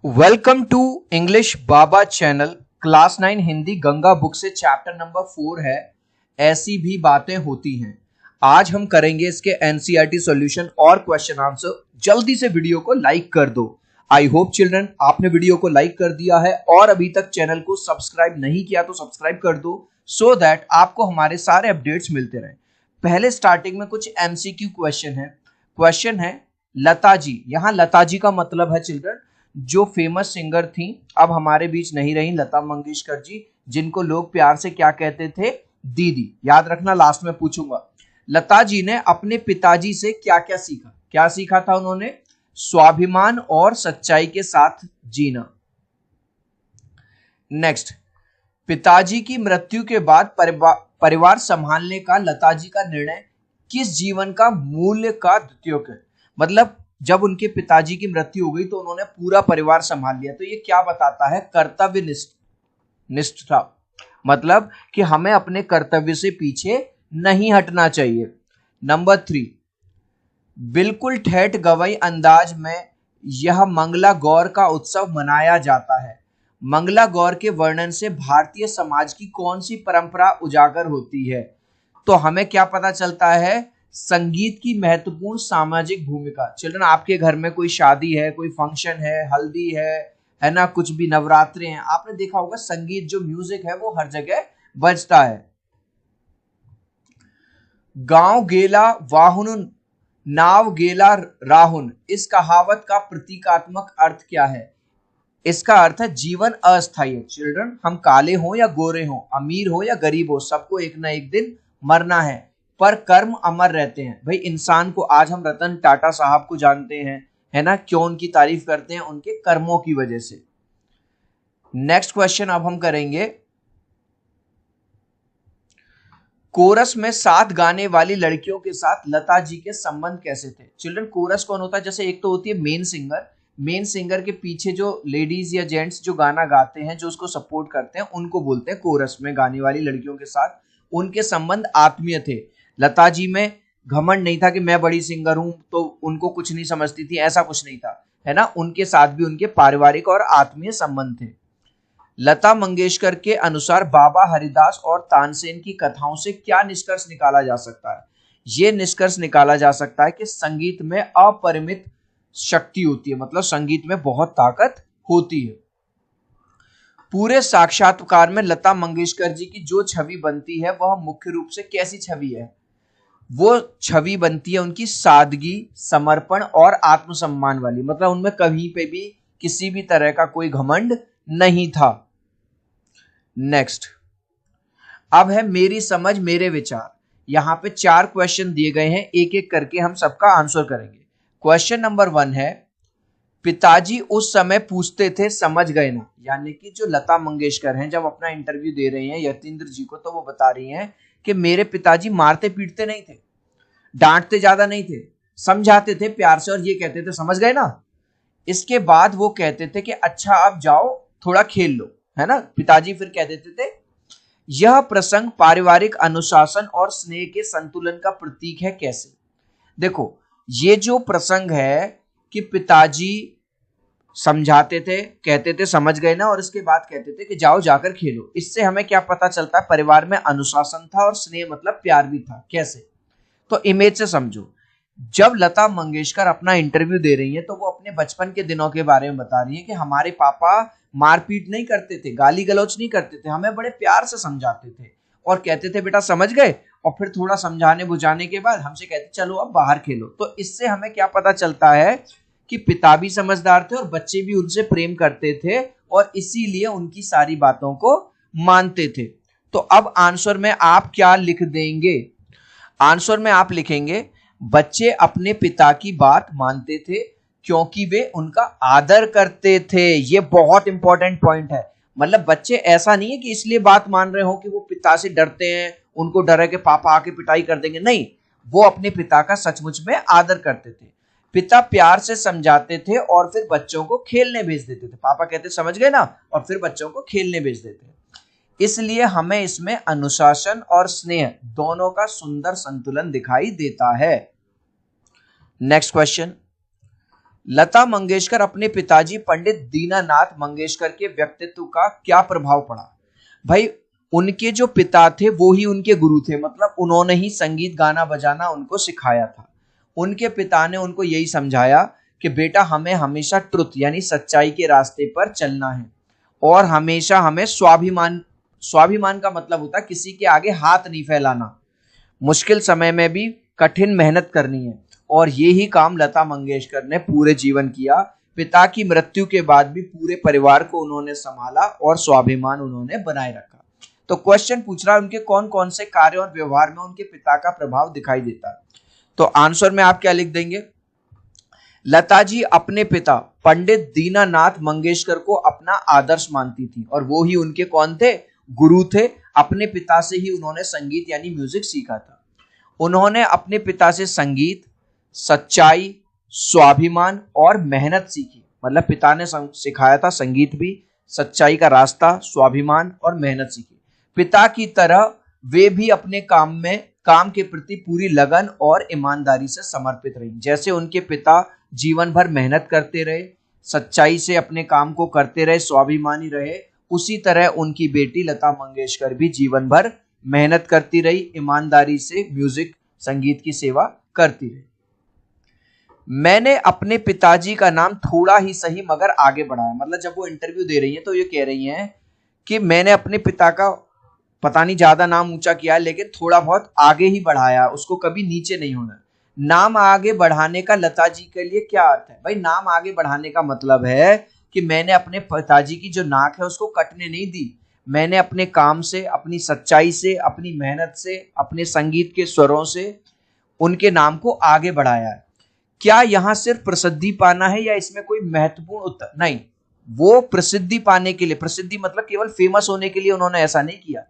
Welcome to English Baba channel. Class 9 Hindi Ganga book से chapter number 4 है, ऐसी भी बातें होती हैं। आज हम करेंगे इसके एनसीईआरटी सॉल्यूशन और क्वेश्चन आंसर। जल्दी से वीडियो को लाइक कर दो। आई होप चिल्ड्रन आपने वीडियो को लाइक कर दिया है और अभी तक चैनल को सब्सक्राइब नहीं किया तो सब्सक्राइब कर दो, सो दैट आपको हमारे सारे अपडेट्स मिलते रहें। पहले स्टार्टिंग में कुछ एमसीक्यू क्वेश्चन है। क्वेश्चन है लता जी। यहाँ लता जी का मतलब है चिल्ड्रन जो फेमस सिंगर थी, अब हमारे बीच नहीं रही, लता मंगेशकर जी, जिनको लोग प्यार से क्या कहते थे? दीदी। याद रखना, लास्ट में पूछूंगा। लता जी ने अपने पिताजी से क्या क्या सीखा? क्या सीखा था उन्होंने? स्वाभिमान और सच्चाई के साथ जीना। नेक्स्ट, पिताजी की मृत्यु के बाद परिवार संभालने का लता जी का निर्णय किस जीवन का मूल्य का द्योतक है? मतलब जब उनके पिताजी की मृत्यु हो गई तो उन्होंने पूरा परिवार संभाल लिया, तो ये क्या बताता है? कर्तव्य निष्ठा। मतलब कि हमें अपने कर्तव्य से पीछे नहीं हटना चाहिए। नंबर 3, बिल्कुल ठेठ गवई अंदाज में यह मंगला गौर का उत्सव मनाया जाता है। मंगला गौर के वर्णन से भारतीय समाज की कौन सी परंपरा उजागर होती है? तो हमें क्या पता चलता है? संगीत की महत्वपूर्ण सामाजिक भूमिका। चिल्ड्रन, आपके घर में कोई शादी है, कोई फंक्शन है, हल्दी है ना, कुछ भी नवरात्रे हैं, आपने देखा होगा संगीत जो म्यूजिक है वो हर जगह बजता है। गांव गेला वाहुन नाव गेला राहुन, इस कहावत का प्रतीकात्मक अर्थ क्या है? इसका अर्थ है जीवन अस्थायी है। चिल्ड्रन, हम काले हों या गोरे हों, अमीर हो या गरीब हो, सबको एक ना एक दिन मरना है, पर कर्म अमर रहते हैं। भाई इंसान को, आज हम रतन टाटा साहब को जानते हैं, है ना, क्यों उनकी तारीफ करते हैं? उनके कर्मों की वजह से। नेक्स्ट क्वेश्चन अब हम करेंगे, कोरस में साथ गाने वाली लड़कियों के साथ लता जी के संबंध कैसे थे? चिल्ड्रन, कोरस कौन होता है? जैसे एक तो होती है मेन सिंगर, मेन सिंगर के पीछे जो लेडीज या जेंट्स जो गाना गाते हैं, जो उसको सपोर्ट करते हैं, उनको बोलते हैं कोरस में गाने वाली लड़कियों के साथ उनके संबंध आत्मीय थे। लता जी में घमंड नहीं था कि मैं बड़ी सिंगर हूं तो उनको कुछ नहीं समझती थी, ऐसा कुछ नहीं था, है ना। उनके साथ भी उनके पारिवारिक और आत्मीय संबंध थे। लता मंगेशकर के अनुसार बाबा हरिदास और तानसेन की कथाओं से क्या निष्कर्ष निकाला जा सकता है? यह निष्कर्ष निकाला जा सकता है कि संगीत में अपरिमित शक्ति होती है, मतलब संगीत में बहुत ताकत होती है। पूरे साक्षात्कार में लता मंगेशकर जी की जो छवि बनती है वह मुख्य रूप से कैसी छवि है? वो छवि बनती है उनकी सादगी, समर्पण और आत्मसम्मान वाली। मतलब उनमें कहीं पे भी किसी भी तरह का कोई घमंड नहीं था। नेक्स्ट, अब है मेरी समझ मेरे विचार। यहां पे 4 क्वेश्चन दिए गए हैं, एक एक करके हम सबका आंसर करेंगे। क्वेश्चन नंबर 1 है, पिताजी उस समय पूछते थे समझ गए ना? यानी कि जो लता मंगेशकर हैं जब अपना इंटरव्यू दे रही हैं यतींद्र जी को, तो वो बता रही हैं कि मेरे पिताजी मारते पीटते नहीं थे, डांटते ज्यादा नहीं थे, समझाते थे प्यार से और ये कहते थे समझ गए ना। इसके बाद वो कहते थे कि अच्छा अब जाओ थोड़ा खेल लो, है ना। पिताजी फिर कह देते थे यह प्रसंग पारिवारिक अनुशासन और स्नेह के संतुलन का प्रतीक है। कैसे? देखो, ये जो प्रसंग है कि पिताजी समझाते थे, कहते थे समझ गए ना, और इसके बाद कहते थे कि जाओ जाकर खेलो, इससे हमें क्या पता चलता है? परिवार में अनुशासन था और स्नेह मतलब प्यार भी था। कैसे? तो इमेज से समझो। जब लता मंगेशकर अपना इंटरव्यू दे रही है तो वो अपने बचपन के दिनों के बारे में बता रही है कि हमारे पापा मारपीट नहीं करते थे, गाली गलौच नहीं करते थे, हमें बड़े प्यार से समझाते थे और कहते थे बेटा समझ गए, और फिर थोड़ा समझाने बुझाने के बाद हमसे कहते चलो अब बाहर खेलो। तो इससे हमें क्या पता चलता है कि पिता भी समझदार थे और बच्चे भी उनसे प्रेम करते थे और इसीलिए उनकी सारी बातों को मानते थे। तो अब आंसर में आप क्या लिख देंगे? आंसर में आप लिखेंगे बच्चे अपने पिता की बात मानते थे क्योंकि वे उनका आदर करते थे। ये बहुत इंपॉर्टेंट पॉइंट है। मतलब बच्चे ऐसा नहीं है कि इसलिए बात मान रहे हो कि वो पिता से डरते हैं, उनको डर है कि पापा आके पिटाई कर देंगे, नहीं, वो अपने पिता का सचमुच में आदर करते थे। पिता प्यार से समझाते थे और फिर बच्चों को खेलने भेज देते थे। पापा कहते समझ गए ना, और फिर बच्चों को खेलने भेज देते। इसलिए हमें इसमें अनुशासन और स्नेह दोनों का सुंदर संतुलन दिखाई देता है। नेक्स्ट क्वेश्चन, लता मंगेशकर अपने पिताजी पंडित दीनानाथ मंगेशकर के व्यक्तित्व का क्या प्रभाव पड़ा? भाई उनके जो पिता थे वो ही उनके गुरु थे, मतलब उन्होंने ही संगीत गाना बजाना उनको सिखाया था। उनके पिता ने उनको यही समझाया कि बेटा हमें हमेशा ट्रुथ यानी सच्चाई के रास्ते पर चलना है और हमेशा हमें स्वाभिमान, स्वाभिमान का मतलब होता है किसी के आगे हाथ नहीं फैलाना, मुश्किल समय में भी कठिन मेहनत करनी है। और यही काम लता मंगेशकर ने पूरे जीवन किया। पिता की मृत्यु के बाद भी पूरे परिवार को उन्होंने संभाला और स्वाभिमान उन्होंने बनाए रखा। तो क्वेश्चन पूछ रहा है उनके कौन कौन से कार्य और व्यवहार में उनके पिता का प्रभाव दिखाई देता है। तो आंसर में आप क्या लिख देंगे? लता जी अपने पिता पंडित दीनानाथ मंगेशकर को अपना आदर्श मानती थी और वो ही उनके कौन थे? गुरु थे। अपने पिता से ही उन्होंने संगीत यानी म्यूजिक सीखा था। उन्होंने अपने पिता से संगीत, सच्चाई, स्वाभिमान और मेहनत सीखी। मतलब पिता ने सिखाया था संगीत भी, सच्चाई का रास्ता, स्वाभिमान और मेहनत सीखी। पिता की तरह वे भी अपने काम के प्रति पूरी लगन और ईमानदारी से समर्पित रही। जैसे उनके पिता जीवन भर मेहनत करते रहे, सच्चाई से अपने काम को करते रहे, स्वाभिमानी रहे, उसी तरह उनकी बेटी लता मंगेशकर भी जीवन भर मेहनत करती रही, ईमानदारी से म्यूजिक संगीत की सेवा करती रही। मैंने अपने पिताजी का नाम थोड़ा ही सही मगर आगे बढ़ाया। मतलब जब वो इंटरव्यू दे रही हैं तो ये कह रही हैं कि मैंने अपने पिता का पता नहीं ज्यादा नाम ऊंचा किया लेकिन थोड़ा बहुत आगे ही बढ़ाया, उसको कभी नीचे नहीं होना। नाम आगे बढ़ाने का लता जी के लिए क्या अर्थ है? भाई नाम आगे बढ़ाने का मतलब है कि मैंने अपने पिताजी की जो नाक है उसको कटने नहीं दी। मैंने अपने काम से, अपनी सच्चाई से, अपनी मेहनत से, अपने संगीत के स्वरों से उनके नाम को आगे बढ़ाया है। क्या यहां सिर्फ प्रसिद्धि पाना है या इसमें कोई महत्वपूर्ण उत्तर? नहीं, वो प्रसिद्धि पाने के लिए, प्रसिद्धि मतलब केवल फेमस होने के लिए उन्होंने ऐसा नहीं किया।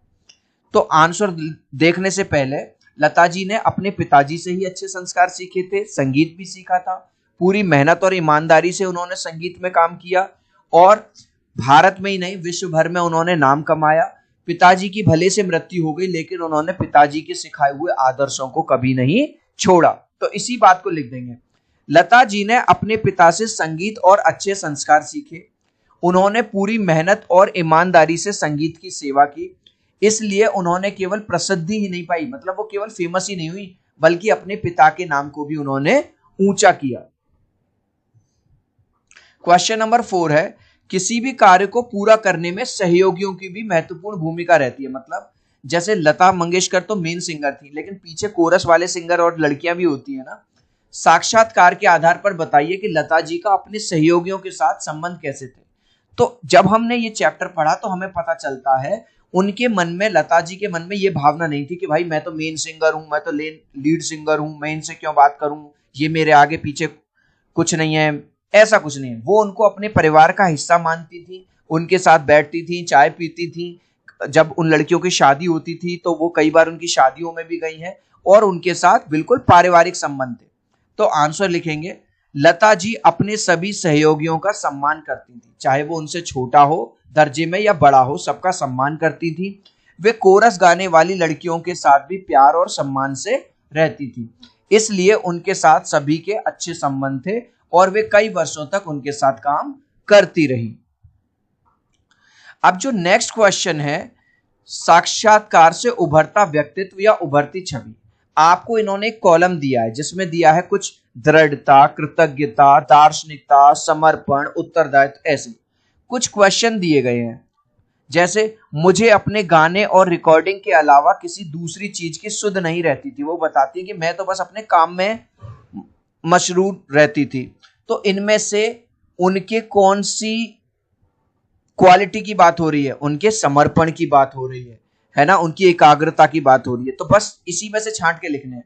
तो आंसर देखने से पहले लता जी ने अपने पिताजी से ही अच्छे संस्कार सीखे थे, संगीत भी सीखा था, पूरी मेहनत और ईमानदारी से उन्होंने संगीत में काम किया और भारत में ही नहीं विश्व भर में उन्होंने नाम कमाया। पिताजी की भले से मृत्यु हो गई लेकिन उन्होंने पिताजी के सिखाए हुए आदर्शों को कभी नहीं छोड़ा। तो इसी बात को लिख देंगे। लता जी ने अपने पिता से संगीत और अच्छे संस्कार सीखे। उन्होंने पूरी मेहनत और ईमानदारी से संगीत की सेवा की, इसलिए उन्होंने केवल प्रसिद्धि ही नहीं पाई, मतलब वो केवल फेमस ही नहीं हुई बल्कि अपने पिता के नाम को भी उन्होंने ऊंचा किया। क्वेश्चन नंबर 4 है, किसी भी कार्य को पूरा करने में सहयोगियों की भी महत्वपूर्ण भूमिका रहती है। मतलब जैसे लता मंगेशकर तो मेन सिंगर थी लेकिन पीछे कोरस वाले सिंगर और लड़कियां भी होती है ना। साक्षात्कार के आधार पर बताइए कि लता जी का अपने सहयोगियों के साथ संबंध कैसे थे। तो जब हमने ये चैप्टर पढ़ा तो हमें पता चलता है उनके मन में, लता जी के मन में ये भावना नहीं थी कि भाई मैं तो मेन सिंगर हूं, मैं तो लीड सिंगर हूं, मैं इनसे क्यों बात करूं, ये मेरे आगे पीछे कुछ नहीं है, ऐसा कुछ नहीं है। वो उनको अपने परिवार का हिस्सा मानती थी, उनके साथ बैठती थी, चाय पीती थी। जब उन लड़कियों की शादी होती थी तो वो कई बार उनकी शादियों में भी गई हैं और उनके साथ बिल्कुल पारिवारिक संबंध थे। तो आंसर लिखेंगे, लता जी अपने सभी सहयोगियों का सम्मान करती थी, चाहे वो उनसे छोटा हो दर्जे में या बड़ा हो, सबका सम्मान करती थी। वे कोरस गाने वाली लड़कियों के साथ भी प्यार और सम्मान से रहती थी, इसलिए उनके साथ सभी के अच्छे संबंध थे और वे कई वर्षों तक उनके साथ काम करती रही। अब जो नेक्स्ट क्वेश्चन है, साक्षात्कार से उभरता व्यक्तित्व या उभरती छवि। आपको इन्होंने एक कॉलम दिया है जिसमें दिया है कुछ दृढ़ता, कृतज्ञता, दार्शनिकता, समर्पण, उत्तरदायित्व, ऐसे कुछ क्वेश्चन दिए गए हैं। जैसे मुझे अपने गाने और रिकॉर्डिंग के अलावा किसी दूसरी चीज की सुध नहीं रहती थी। वो बताती है कि मैं तो बस अपने काम में मशरूर रहती थी। तो इनमें से उनके कौन सी क्वालिटी की बात हो रही है? उनके समर्पण की बात हो रही है ना, उनकी एकाग्रता की बात हो रही है। तो बस इसी में से छांट के लिखने हैं।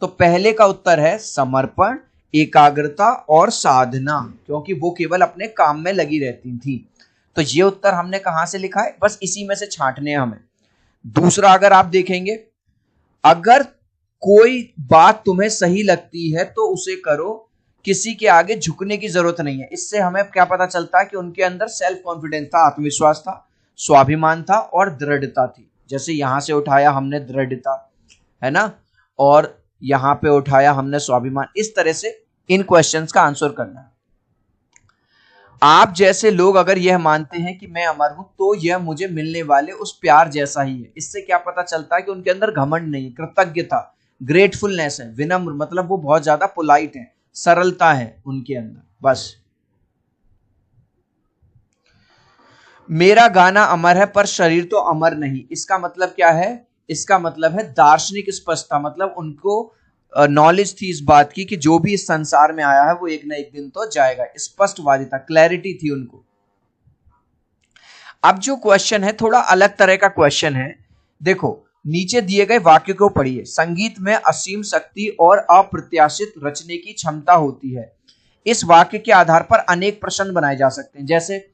तो पहले का उत्तर है समर्पण, एकाग्रता और साधना, क्योंकि वो केवल अपने काम में लगी रहती थी। तो ये उत्तर हमने कहां से लिखा है? बस इसी में से छांटने हैं हमें। दूसरा अगर आप देखेंगे, अगर कोई बात तुम्हें सही लगती है तो उसे करो, किसी के आगे झुकने की जरूरत नहीं है। इससे हमें क्या पता चलता है कि उनके अंदर सेल्फ कॉन्फिडेंस था, आत्मविश्वास था, स्वाभिमान था और दृढ़ता थी। जैसे यहां से उठाया हमने दृढ़ता, है ना, और यहां पे उठाया हमने स्वाभिमान। इस तरह से इन क्वेश्चंस का आंसर करना है। आप जैसे लोग अगर यह मानते हैं कि मैं अमर हूं तो यह मुझे मिलने वाले उस प्यार जैसा ही है। इससे क्या पता चलता है कि उनके अंदर घमंड नहीं है, कृतज्ञता, ग्रेटफुलनेस है, विनम्र, मतलब वो बहुत ज्यादा पोलाइट है, सरलता है उनके अंदर। बस। मेरा गाना अमर है पर शरीर तो अमर नहीं, इसका मतलब क्या है? इसका मतलब है दार्शनिक स्पष्टता, मतलब उनको नॉलेज थी इस बात की कि जो भी इस संसार में आया है वो एक ना एक दिन तो जाएगा। स्पष्टवादिता, क्लैरिटी थी उनको। अब जो क्वेश्चन है थोड़ा अलग तरह का क्वेश्चन है। देखो, नीचे दिए गए वाक्य को पढ़िए। संगीत में असीम शक्ति और अप्रत्याशित रचने की क्षमता होती है। इस वाक्य के आधार पर अनेक प्रश्न बनाए जा सकते हैं। जैसे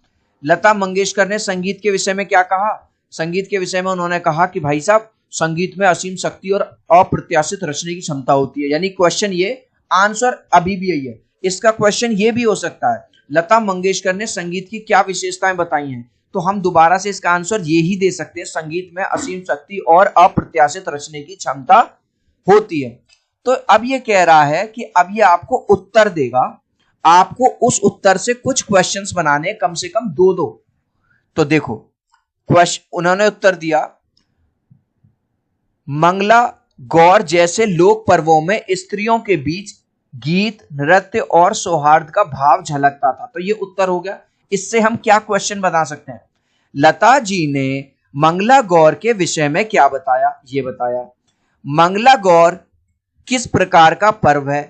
लता मंगेशकर ने संगीत के विषय में क्या कहा? संगीत के विषय में उन्होंने कहा कि भाई साहब, संगीत में असीम शक्ति और अप्रत्याशित रचने की क्षमता होती है। यानी क्वेश्चन ये, आंसर अभी भी यही है। इसका क्वेश्चन ये भी हो सकता है, लता मंगेशकर ने संगीत की क्या विशेषताएं बताई हैं? तो हम दोबारा से इसका आंसर ये ही दे सकते हैं, संगीत में असीम शक्ति और अप्रत्याशित रचने की क्षमता होती है। तो अब ये कह रहा है कि अब ये आपको उत्तर देगा, आपको उस उत्तर से कुछ क्वेश्चंस बनाने, कम से कम दो दो। तो देखो, क्वेश्चन उन्होंने उत्तर दिया, मंगला गौर जैसे लोक पर्वों में स्त्रियों के बीच गीत, नृत्य और सौहार्द का भाव झलकता था। तो ये उत्तर हो गया। इससे हम क्या क्वेश्चन बना सकते हैं? लता जी ने मंगला गौर के विषय में क्या बताया? ये बताया। मंगला गौर किस प्रकार का पर्व है?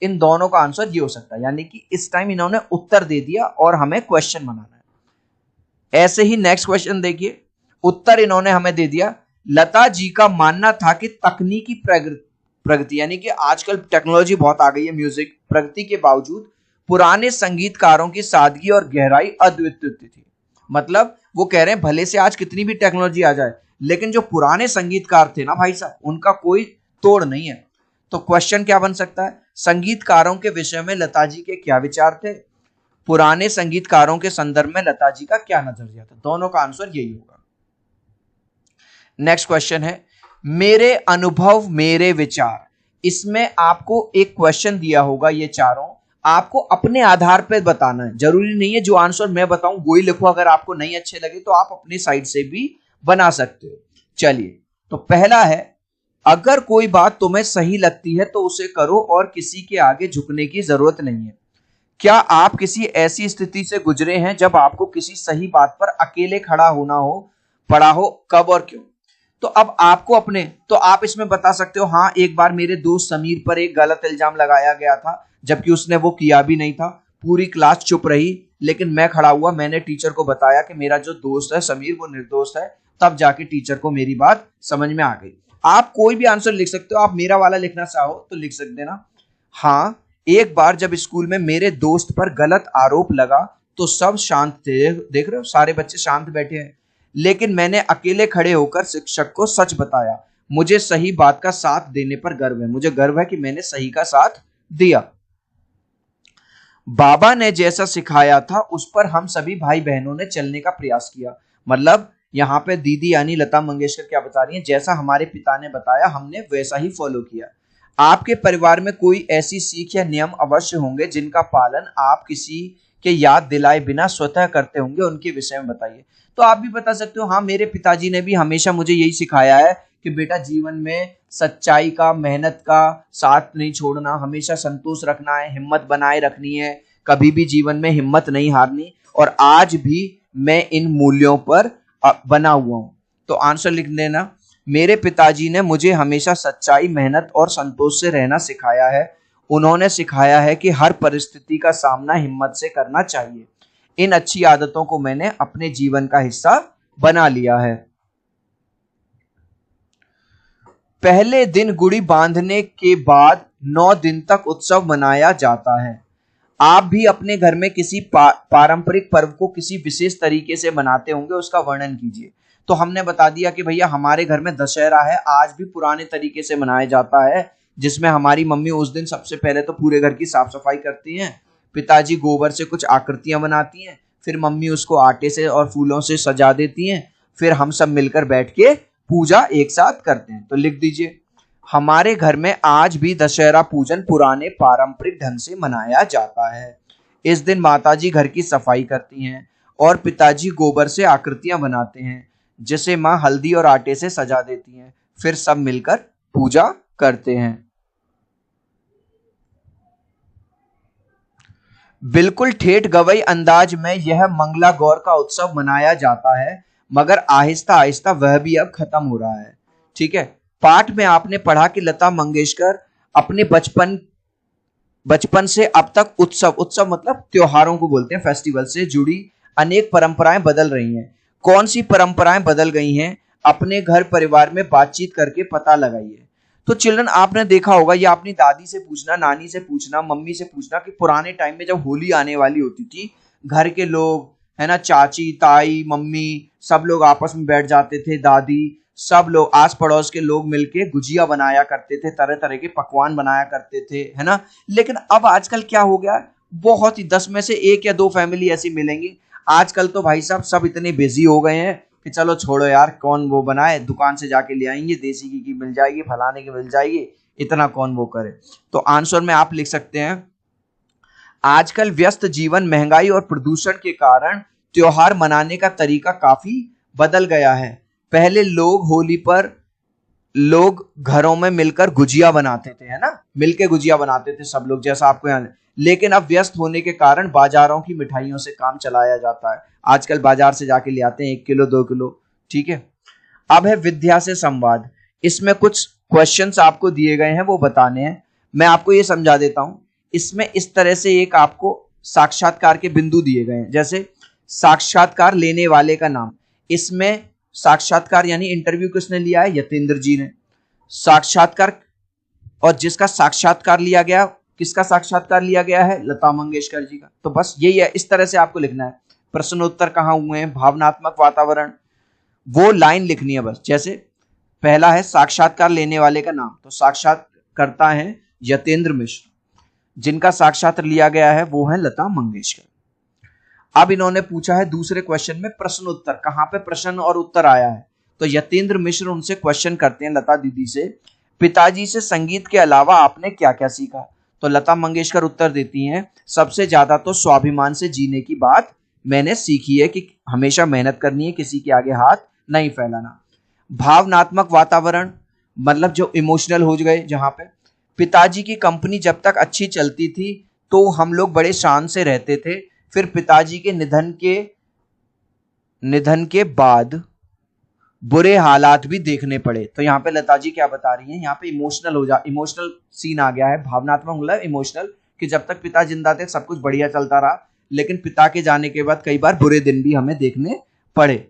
इन दोनों का आंसर ये हो सकता है। यानी कि इस टाइम इन्होंने उत्तर दे दिया और हमें क्वेश्चन बनाना है। ऐसे ही नेक्स्ट क्वेश्चन देखिए, उत्तर इन्होंने हमें दे दिया, लता जी का मानना था कि तकनीकी प्रगति, यानी कि आजकल टेक्नोलॉजी बहुत आ गई है, म्यूजिक प्रगति के बावजूद पुराने संगीतकारों की सादगी और गहराई अद्वितीय थी। मतलब वो कह रहे हैं भले से आज कितनी भी टेक्नोलॉजी आ जाए, लेकिन जो पुराने संगीतकार थे ना भाई साहब, उनका कोई तोड़ नहीं है। तो क्वेश्चन क्या बन सकता है? संगीतकारों के विषय में लता जी के क्या विचार थे? पुराने संगीतकारों के संदर्भ में लता जी का क्या नजरिया था? दोनों का आंसर यही होगा। नेक्स्ट क्वेश्चन है, मेरे अनुभव मेरे विचार। इसमें आपको एक क्वेश्चन दिया होगा, ये चारों आपको अपने आधार पर बताना है। जरूरी नहीं है जो आंसर मैं बताऊं वो ही लिखो, अगर आपको नहीं अच्छे लगे तो आप अपनी साइड से भी बना सकते हो। चलिए, तो पहला है, अगर कोई बात तुम्हें सही लगती है तो उसे करो और किसी के आगे झुकने की जरूरत नहीं है। क्या आप किसी ऐसी स्थिति से गुजरे हैं जब आपको किसी सही बात पर अकेले खड़ा होना हो पड़ा हो? कब और क्यों? तो अब आपको अपने, तो आप इसमें बता सकते हो, हाँ एक बार मेरे दोस्त समीर पर एक गलत इल्जाम लगाया गया था, जबकि उसने वो किया भी नहीं था। पूरी क्लास चुप रही, लेकिन मैं खड़ा हुआ, मैंने टीचर को बताया कि मेरा जो दोस्त है समीर वो निर्दोष है। तब जाके टीचर को मेरी बात समझ में आ गई। आप कोई भी आंसर लिख सकते हो, आप मेरा वाला लिखना चाहो तो लिख सकते ना। हाँ, एक बार जब स्कूल में मेरे दोस्त पर गलत आरोप लगा तो सब शांत थे, देख रहे हो सारे बच्चे शांत बैठे हैं, लेकिन मैंने अकेले खड़े होकर शिक्षक को सच बताया। मुझे सही बात का साथ देने पर गर्व है, मुझे गर्व है कि मैंने सही का साथ दिया। बाबा ने जैसा सिखाया था उस पर हम सभी भाई बहनों ने चलने का प्रयास किया। मतलब यहाँ पे दीदी यानी लता मंगेशकर क्या बता रही हैं, जैसा हमारे पिता ने बताया हमने वैसा ही फॉलो किया। आपके परिवार में कोई ऐसी सीख या नियम अवश्य होंगे जिनका पालन आप किसी के याद दिलाए बिना स्वतः करते होंगे, उनके विषय में बताइए। तो आप भी बता सकते हो, हाँ मेरे पिताजी ने भी हमेशा मुझे यही सिखाया है कि बेटा जीवन में सच्चाई का, मेहनत का साथ नहीं छोड़ना, हमेशा संतोष रखना है, हिम्मत बनाए रखनी है, कभी भी जीवन में हिम्मत नहीं हारनी, और आज भी मैं इन मूल्यों पर बना हुआ हूं। तो आंसर लिख देना, मेरे पिताजी ने मुझे हमेशा सच्चाई, मेहनत और संतोष से रहना सिखाया है। उन्होंने सिखाया है कि हर परिस्थिति का सामना हिम्मत से करना चाहिए। इन अच्छी आदतों को मैंने अपने जीवन का हिस्सा बना लिया है। पहले दिन गुड़ी बांधने के बाद 9 दिन तक उत्सव मनाया जाता है। आप भी अपने घर में किसी पारंपरिक पर्व को किसी विशेष तरीके से मनाते होंगे, उसका वर्णन कीजिए। तो हमने बता दिया कि भैया हमारे घर में दशहरा है, आज भी पुराने तरीके से मनाया जाता है, जिसमें हमारी मम्मी उस दिन सबसे पहले तो पूरे घर की साफ सफाई करती हैं, पिताजी गोबर से कुछ आकृतियां बनाती हैं, फिर मम्मी उसको आटे से और फूलों से सजा देती हैं, फिर हम सब मिलकर बैठ के पूजा एक साथ करते हैं। तो लिख दीजिए, हमारे घर में आज भी दशहरा पूजन पुराने पारंपरिक ढंग से मनाया जाता है। इस दिन माताजी घर की सफाई करती हैं और पिताजी गोबर से आकृतियां बनाते हैं जिसे माँ हल्दी और आटे से सजा देती हैं। फिर सब मिलकर पूजा करते हैं। बिल्कुल ठेठ गवई अंदाज में यह मंगला गौर का उत्सव मनाया जाता है, मगर आहिस्ता आहिस्ता वह भी अब खत्म हो रहा है। ठीक है। पाठ में आपने पढ़ा कि लता मंगेशकर अपने बचपन से अब तक उत्सव मतलब त्योहारों को बोलते हैं, फेस्टिवल से जुड़ी अनेक परंपराएं बदल रही हैं। कौन सी परंपराएं बदल गई हैं, अपने घर परिवार में बातचीत करके पता लगाइए। तो चिल्ड्रन, आपने देखा होगा, या अपनी दादी से पूछना, नानी से पूछना, मम्मी से पूछना कि पुराने टाइम में जब होली आने वाली होती थी, घर के लोग, है ना, चाची, ताई, मम्मी, सब लोग आपस में बैठ जाते थे, दादी, सब लोग, आस पड़ोस के लोग मिलके गुजिया बनाया करते थे, तरह तरह के पकवान बनाया करते थे, है ना। लेकिन अब आजकल क्या हो गया, बहुत ही 10 में से 1 या 2 फैमिली ऐसी मिलेंगी। आजकल तो भाई साहब सब इतने बिजी हो गए हैं कि चलो छोड़ो यार, कौन वो बनाए, दुकान से जाके ले आएंगे, देसी घी की मिल जाएगी, फलाने की मिल जाएगी, इतना कौन वो करे। तो आंसर में आप लिख सकते हैं, आजकल व्यस्त जीवन, महंगाई और प्रदूषण के कारण त्योहार मनाने का तरीका काफी बदल गया है। पहले लोग होली पर लोग घरों में मिलकर गुजिया बनाते थे, है ना, मिलके गुजिया बनाते थे सब लोग, जैसा आपको यहाँ। लेकिन अब व्यस्त होने के कारण बाजारों की मिठाइयों से काम चलाया जाता है। आजकल बाजार से जाके ले आते हैं 1 किलो 2 किलो। ठीक है। अब है विद्या से संवाद। इसमें कुछ क्वेश्चंस आपको दिए गए हैं, वो बताने हैं। मैं आपको ये समझा देता हूं। इसमें इस तरह से एक आपको साक्षात्कार के बिंदु दिए गए हैं, जैसे साक्षात्कार लेने वाले का नाम। इसमें साक्षात्कार यानी इंटरव्यू किसने लिया है, यतेंद्र जी ने। साक्षात्कार, और जिसका साक्षात्कार लिया गया, किसका साक्षात्कार लिया गया है, लता मंगेशकर जी का। तो बस यही है, इस तरह से आपको लिखना है। प्रश्नोत्तर कहाँ हुए हैं, भावनात्मक वातावरण, वो लाइन लिखनी है बस। जैसे पहला है साक्षात्कार लेने वाले का नाम, तो साक्षात्कारकर्ता है यतेंद्र मिश्र, जिनका साक्षात्कार लिया गया है वो है लता मंगेशकर। अब इन्होंने पूछा है दूसरे क्वेश्चन में प्रश्नोत्तर, कहां पे प्रश्न और उत्तर आया है। तो यतेंद्र मिश्र उनसे क्वेश्चन करते हैं, लता दीदी से, पिताजी से संगीत के अलावा आपने क्या क्या सीखा। तो लता मंगेशकर उत्तर देती हैं, सबसे ज्यादा तो स्वाभिमान से जीने की बात मैंने सीखी है कि हमेशा मेहनत करनी है, किसी के आगे हाथ नहीं फैलाना। भावनात्मक वातावरण मतलब जो इमोशनल हो गए, जहां पे पिताजी की कंपनी जब तक अच्छी चलती थी तो हम लोग बड़े शान से रहते थे, फिर पिताजी के निधन के बाद बुरे हालात भी देखने पड़े। तो यहाँ पे लता जी क्या बता रही हैं, यहाँ पे इमोशनल सीन आ गया है। भावनात्मक मतलब इमोशनल, कि जब तक पिता जिंदा थे सब कुछ बढ़िया चलता रहा, लेकिन पिता के जाने के बाद कई बार बुरे दिन भी हमें देखने पड़े।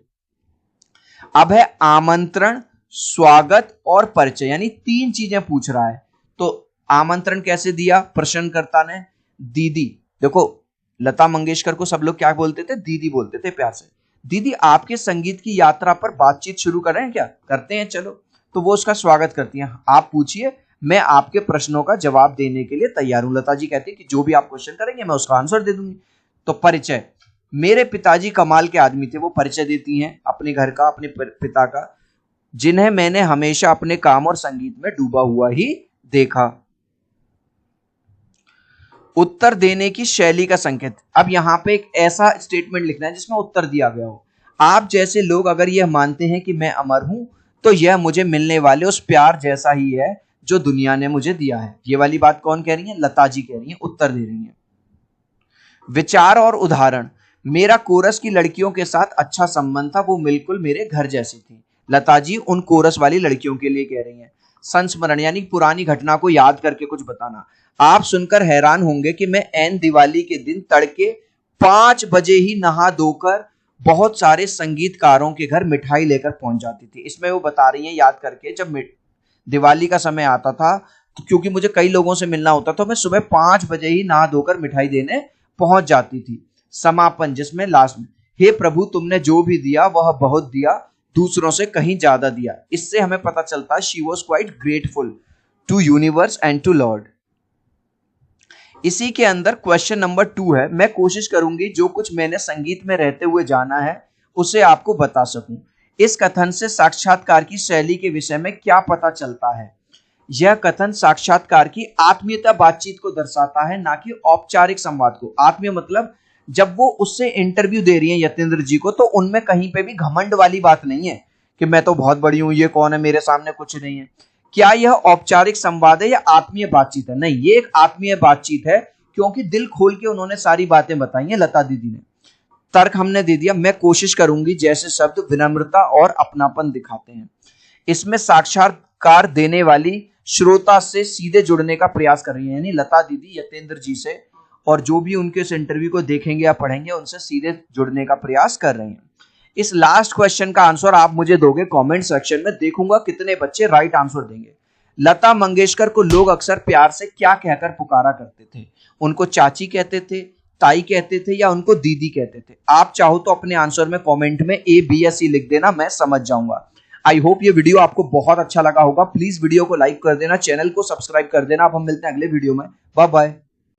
अब है आमंत्रण, स्वागत और परिचय, यानी 3 चीजें पूछ रहा है। तो आमंत्रण कैसे दिया प्रश्नकर्ता ने, दीदी। देखो लता मंगेशकर को सब लोग क्या बोलते थे, दीदी बोलते थे प्यार से। दीदी आपके संगीत की यात्रा पर बातचीत शुरू कर रहे हैं क्या, करते हैं चलो। तो वो उसका स्वागत करती हैं, आप पूछिए, मैं आपके प्रश्नों का जवाब देने के लिए तैयार हूं। लता जी कहती है कि जो भी आप क्वेश्चन करेंगे मैं उसका आंसर दे दूंगी। तो परिचय, मेरे पिताजी कमाल के आदमी थे, वो परिचय देती हैं अपने घर का, अपने पिता का, जिन्हें मैंने हमेशा अपने काम और संगीत में डूबा हुआ ही देखा। उत्तर देने की शैली का संकेत, अब यहां पे एक ऐसा स्टेटमेंट लिखना है जिसमें उत्तर दिया गया हो। आप जैसे लोग अगर यह मानते हैं कि मैं अमर हूं, तो यह मुझे मिलने वाले उस प्यार जैसा ही है जो दुनिया ने मुझे दिया है। ये वाली बात कौन कह रही है, लता जी कह रही है, उत्तर दे रही है। विचार और उदाहरण, मेरा कोरस की लड़कियों के साथ अच्छा संबंध था, वो बिल्कुल मेरे घर जैसी थी। लता जी उन कोरस वाली लड़कियों के लिए कह रही हैं। संस्मरण यानी पुरानी घटना को याद करके कुछ बताना। आप सुनकर हैरान होंगे कि मैं ऐन दिवाली के दिन तड़के 5 बजे ही नहा धोकर बहुत सारे संगीतकारों के घर मिठाई लेकर पहुंच जाती थी। इसमें वो बता रही हैं याद करके, जब दिवाली का समय आता था तो क्योंकि मुझे कई लोगों से मिलना होता, तो मैं सुबह 5 बजे ही नहा धोकर मिठाई देने पहुंच जाती थी। समापन, जिसमें लास्ट में, हे प्रभु तुमने जो भी दिया वह बहुत दिया, दूसरों से कहीं ज्यादा दिया। इससे हमें पता चलता है she was quite grateful to universe and to lord. इसी के अंदर क्वेश्चन नंबर 2 है, मैं कोशिश करूंगी जो कुछ मैंने संगीत में रहते हुए जाना है उसे आपको बता सकूं। इस कथन से साक्षात्कार की शैली के विषय में क्या पता चलता है। यह कथन साक्षात्कार की आत्मीयता बातचीत को दर्शाता है, ना कि औपचारिक संवाद को। आत्मीय मतलब जब वो उससे इंटरव्यू दे रही है यतेंद्र जी को, तो उनमें कहीं पे भी घमंड वाली बात नहीं है कि मैं तो बहुत बड़ी हूं, ये कौन है, मेरे सामने कुछ नहीं है। क्या यह औपचारिक संवाद है या आत्मीय बातचीत है? नहीं, ये एक आत्मीय बातचीत है, क्योंकि दिल खोल के उन्होंने सारी बातें बताई हैं लता दीदी ने। तर्क हमने दे दिया, मैं कोशिश करूंगी जैसे शब्द विनम्रता और अपनापन दिखाते हैं। इसमें साक्षात्कार देने वाली श्रोता से सीधे जुड़ने का प्रयास कर रही है, यानी लता दीदी यतेंद्र जी से, और जो भी उनके इस इंटरव्यू को देखेंगे या पढ़ेंगे उनसे सीधे जुड़ने का प्रयास कर रहे हैं। इस लास्ट क्वेश्चन का आंसर आप मुझे दोगे कमेंट सेक्शन में, देखूंगा कितने बच्चे राइट आंसर देंगे। लता मंगेशकर को लोग अक्सर प्यार से क्या कहकर पुकारा करते थे? उनको चाची कहते थे, ताई कहते थे, या उनको दीदी कहते थे? आप चाहो तो अपने आंसर में कमेंट में A, B या C लिख देना, मैं समझ जाऊंगा। आई होप ये वीडियो आपको बहुत अच्छा लगा होगा। प्लीज वीडियो को लाइक कर देना, चैनल को सब्सक्राइब कर देना। अब हम मिलते हैं अगले वीडियो में। Bye bye.